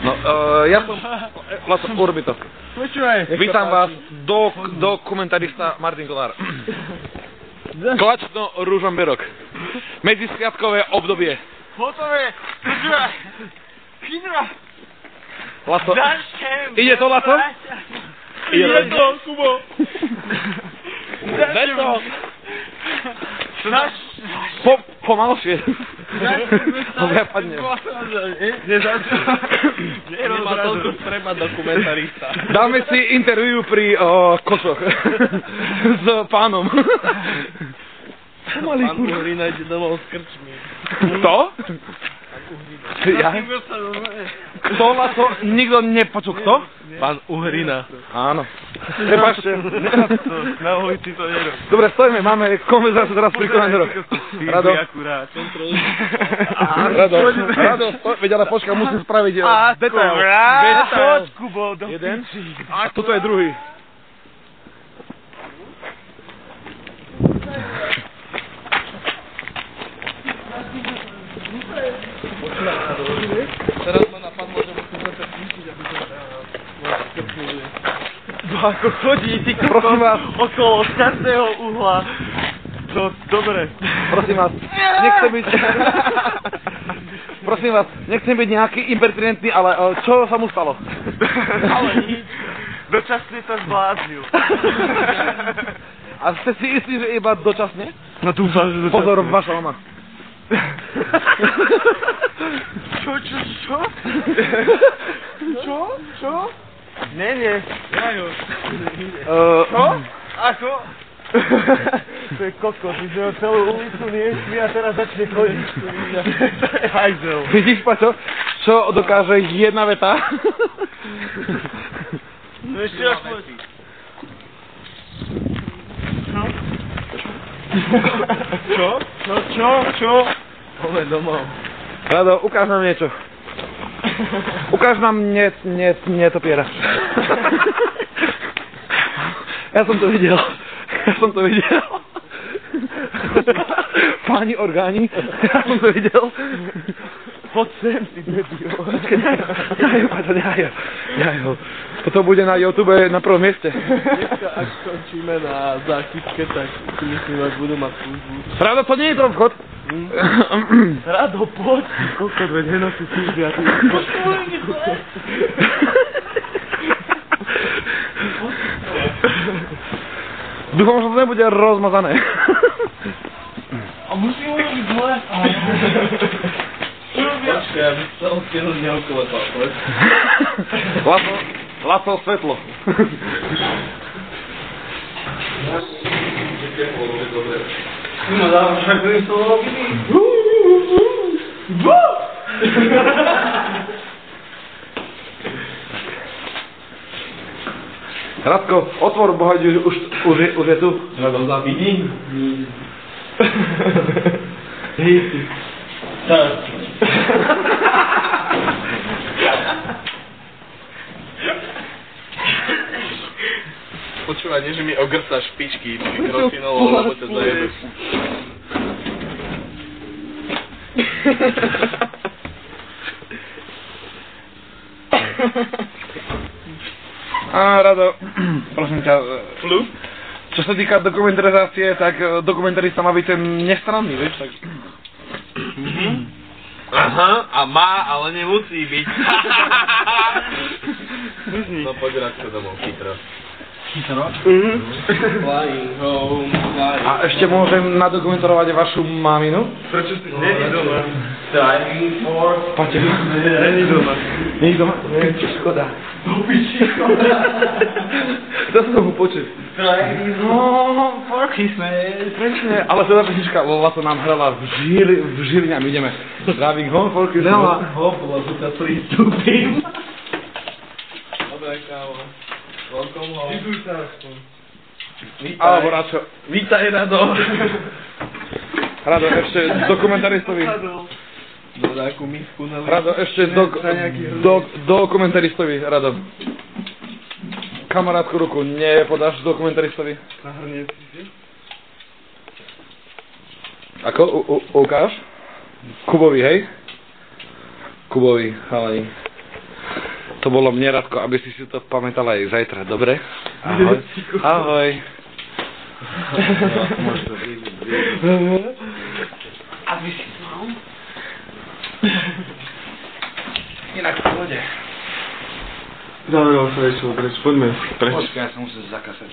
No, ja som... Laco, urobi to. Počúvaj. Vítam vás, dokumentarista Martin Kolár. Klačno Ružomberok. Medzisviatkové obdobie. Hotové. Počúvaj. Chytro. Laco. Ide to, Laco? Ide to, Kubo. Daj to. Pomalšie. Ja padnem. Nemá toľko treba dokumentarista. Dáme si interview pri kočoch. S pánom. Pomalý Pán Uhrina ide domov s krčmi. Kto? Ja? Kto na to? Nikto nepočul. Kto? Pán Uhrina. Áno. Prepáčte. Na ulici to nerob. Dobre, stojíme, máme konverzáciu teraz pri Kolanderok. Rado. Rado, veď ale počkaj, musím spraviť detail. Jeden. A toto je druhý. Teraz ma napadlo, že musím zase píšiť, aby som skrpnuli. Ako chodí, ty prosím vás, okolo z každého uhla. To, dobre. Prosím vás, nechcem byť... Prosím vás, nechcem byť nejaký impertinentný, ale čo sa mu stalo? Ale nič. Dočasne sa zbláznil. A ste si istí, že iba dočasne? No dúfam, že dočasne. Pozor, vaša mama. Čo? Čo? Nie. Jajo. Čo? Ako? To je kokos, my sme ho celú ulicu niesli a teraz začne chodiť. To je hajzel. Vidíš, Paťo, čo dokáže jedna veta? No ešte raz povedz. Čo? Poďme domov. Rado, ukáž nám niečo. Ukáž nám netopiera. Ja som to videl. Páni orgáni, ja som to videl. Poď sem, ty debil. Jajo. Toto bude na YouTube na prvom mieste. Dneska, ak skončíme na záchytke, tak si myslím, že budú mať službu. Rado, to nie je to vchod. Rado, poď. Koľko veď nenosí služby a ty... Dúfam, že to nebude rozmazané. A musím urobiť zle. Počkaj, aby sa odtiaľ neokolepal, poď. Laco, svetlo. No dávam, však to je to robili. Radko, otvor, boha, už je tu. Rado, vidím. Hej, ty. Tak. Počúvaj, nie, že mi ogrcaš špičky mikrofinovou, lebo to zajebe. Rado, prosím ťa, čo sa týka dokumentarizácie, tak dokumentarista má byť ten nestranný, vieš, tak... Aha, a má, ale nemusí byť. No poď Radko domov, chytro. Flying home, flying. A ešte môžem nadokumentovať vašu maminu? Prečo si není doma? Driving for... Paťo. Není doma. Není doma? Neviem, či škoda. Škoda. To som mu počuť. Driving home for Christmas. Presne, ale teda pesnička Lola to nám hrala v Žiline a my ideme. Driving home for Christmas. Hrala hop, lebo sa pristúpim. Dobre, kávo. Welcome home. Vyduj sa aspoň. Vítaj. Alebo Radko. Vítaj, Rado. Rado, ešte dokumentaristovi. Do takú misku na... Rado, ešte dokumentaristovi, Rado. Kamarátku ruku, nepodáš dokumentaristovi? Nahrnie si? Ako? Ukáž? Kubovi, hej? Kubovi, chalani. To bolo mne, Radko, aby si to pamätal aj zajtra, dobre? Ahoj. Ahoj. A vy si mal? Inak v pohode. Dobre, sa išlo, poďme. Počkaj, ja sa musím zakasať.